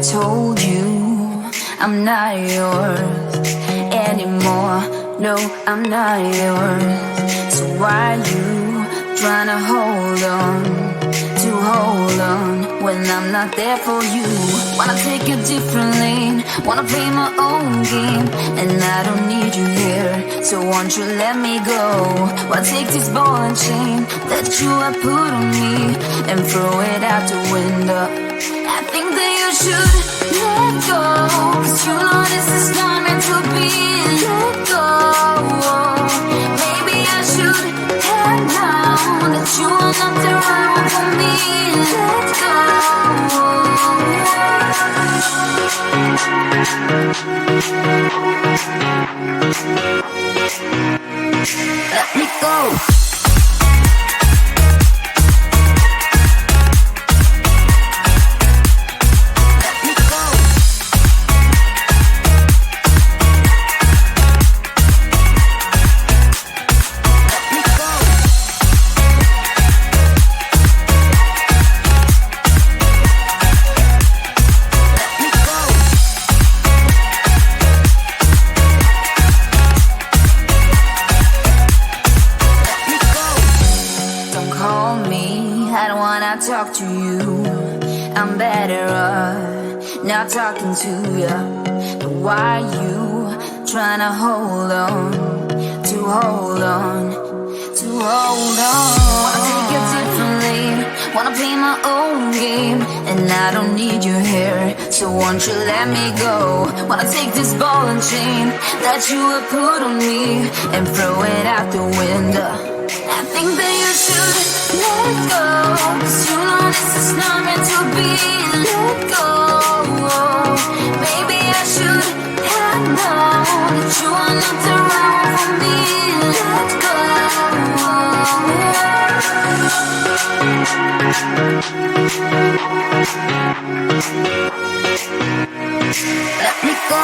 told you I'm not yours anymore. No, I'm not yours. So why you tryna hold on when I'm not there for you? Wanna take a different lane, wanna play my own game, and I don't need you here, so won't you let me go? Wanna take this ball and chain that you have put on me and throw it out the window. I think that you should let go, 'cause you know this is not meant to be. Let go. Maybe I should have known that you are not the right one for me. Let go. Let me go. Talk to you, I'm better off not talking to you. But why you tryna hold on? Wanna take a different lane, wanna play my own game, and I don't need you here, so won't you let me go? Wanna take this ball and chain that you have put on me and throw it out the window. I think that you should let go, 'cause you know this is not meant to be. Let go. Maybe I should have known that you are not the right one for me. Let go. Let me go.